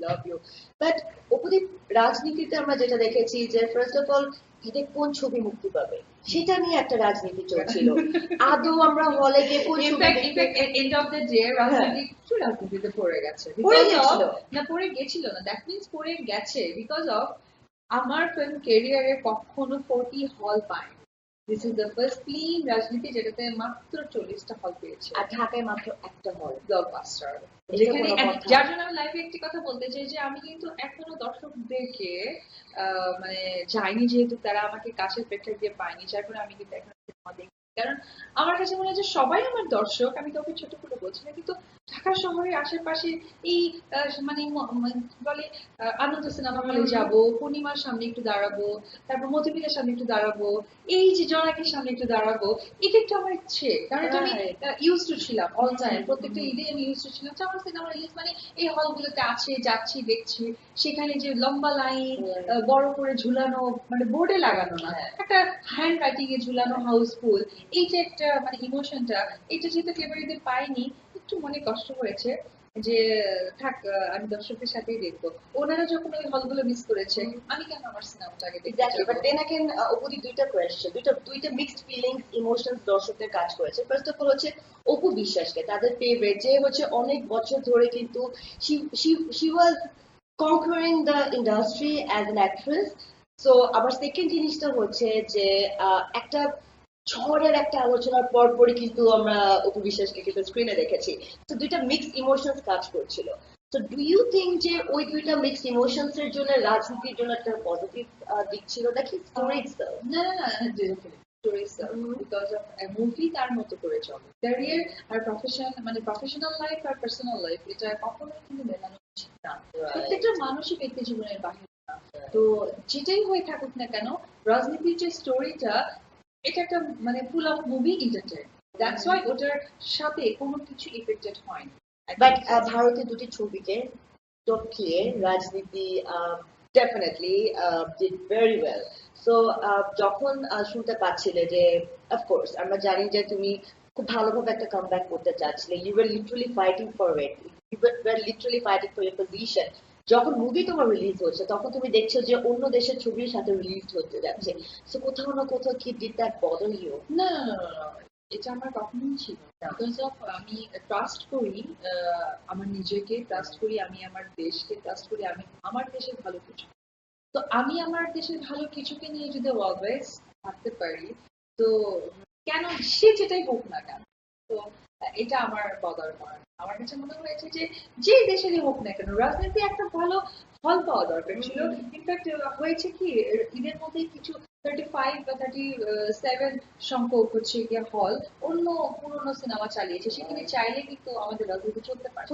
Love you. But অপদীপ, রাজনীতিতে আমরা যেটা দেখেছি যে ফার্স্ট অফ অল ঈদে কোন ছবি মুক্তি পাবে সেটা নিয়ে একটা রাজনীতি চলছিল। আদৌ আমরা হলে গিয়ে কোন ছবি এন্ড অফ দ্য ডে রাজনীতিতে পড়ে গেছে, পড়ে গেছিল না, দ্যাট মিনস পড়ে গেছে বিকজ অফ আমার ফিল্ম ক্যারিয়ারে কখনো 40 হল পায়। This is the first film রাজনীতি যেটাতে মাত্র 40টা হল পেয়েছে, আর ঢাকায় মাত্র একটা হল, ব্লকবাস্টার। যেখানে যার জন্য আমি লাইভে একটি কথা বলতে চাই যে আমি কিন্তু এখনো দর্শকদেরকে মানে যাইনি, যেহেতু তারা আমাকে কাছের প্রেক্ষাগৃহে দিয়ে পায়নি, যার ফলে আমি কিন্তু এখন সিনেমা দেখি। কারণ আমার কাছে মনে হয় যে সবাই আমার দর্শক, আমি কাউকে ছোট করে বলছি না, কিন্তু ঢাকা শহরের আশেপাশে এই মানে বলে আনন্দ সিনেমা হলে যাবো, পূর্ণিমার সামনে একটু দাঁড়াবো, তারপর মতিবিলের সামনে একটু দাঁড়াবো, এই যে জনাকের সামনে একটু দাঁড়াবো, এটা একটু আমার ইচ্ছে। কারণ এটা আমি ইউজ টু ছিলাম অল টাইম, প্রত্যেকটা ঈদে আমি ইউজ টু ছিলাম আমার সিনেমা রিলিজ মানে এই হলগুলোতে আছে, যাচ্ছি দেখছি, সেখানে যে লম্বা লাইন, বড় করে ঝুলানো, মানে বোর্ডে লাগানো না, একটা হ্যান্ড রাইটিং এ ঝুলানো হাউসফুল, এই যে একটা মানে ইমোশনটা, এটা যেহেতু ফেব্রুয়ারিতে পাইনি, একটু মনে কষ্ট হয়েছে যে থাক আমি দর্শকদের সাথেই দেখবো। ওনারা যখন ওই হলগুলো মিস করেছে, আমি কেন আমার সিনেমাটাকে এক্স্যাক্টলি। বাট দেন अगेन অপুদি দুইটা কোয়েশ্চেন, দুইটা মিক্সড ফিলিংস, ইমোশনস দর্শকদের কাজ করেছে। ফার্স্ট অফ অল হচ্ছে অপু বিশ্বাসকে তাদের ফেভারিট, যে হচ্ছে অনেক বছর ধরে কিন্তু she was conquering the industry as an actress. So আবার সেকেন্ড জিনিসটা হচ্ছে যে একটা ঝড়ের একটা আলোচনার পরপরই কিন্তু আমরা অপু বিশ্বাসকে কিন্তু স্ক্রিনে দেখেছি। তো দুইটা মিক্সড ইমোশনস কাজ করছিল। তো ডু ইউ থিঙ্ক যে ওই দুইটা মিক্সড ইমোশনস এর জন্য রাজনীতির জন্য একটা পজিটিভ দিক ছিল নাকি স্টোরি ইটসেলফ? না বিকজ অফ মুভি তার মতো করে চলে, ক্যারিয়ার আর প্রফেশন মানে প্রফেশনাল লাইফ আর পার্সোনাল লাইফ এটা কখনোই কিন্তু মেলানো উচিত না, প্রত্যেকটা মানুষই ব্যক্তি জীবনের বাহির না। তো যেটাই হয়ে থাকুক না কেন, রাজনীতির যে স্টোরিটা, এটা একটা মানে full of movie entertain, that's why ওটার সাথে কোনো কিছু ইফেক্টেড হয় না। বাট ভারতের দুটি ছবিকে টপকিয়ে রাজনীতি definitely did very well. So যখন শুনতে পাচ্ছিলে যে অফকোর্স আমরা জানি যে তুমি খুব ভালোভাবে একটা কামব্যাক করতে চাচ্ছিলে, you were literally fighting for it, you were literally fighting for your position. যখন মুভি তোমার রিলিজ হচ্ছে তখন তুমি দেখছো যে অন্য দেশের ছবির সাথে রিলিজ হতে যাচ্ছে, সো কোথাও না কোথাও কি ডিড দ্যাট বদার ইউ? না, এটা আমার কখনোই ছিল না, বিকজ অফ আমি ট্রাস্ট করি আমার নিজেকে, ট্রাস্ট করি আমি আমার দেশকে, ট্রাস্ট করি আমি আমার দেশের ভালো কিছু। তো আমি আমার দেশের ভালো কিছুকে নিয়ে যদি অলওয়েজ থাকতে পারি, তো কেন সে যেটাই হোক না কেন, তো এটা আমার বদার করে না। আমার কাছে মনে হয়েছে যে যে দেশেরই হোক না কেন রাজনীতি একটা ভালো ফল পাওয়া দরকার ছিল। ইনফ্যাক্ট হয়েছে কি ঈদের মধ্যে কিছু 35 বা 37 সংখ্যক হচ্ছে গিয়ে হল অন্য পুরোনো সিনেমা চালিয়েছে, সেখানে চাইলে কিন্তু আমাদের রাজনীতি চলতে পারে।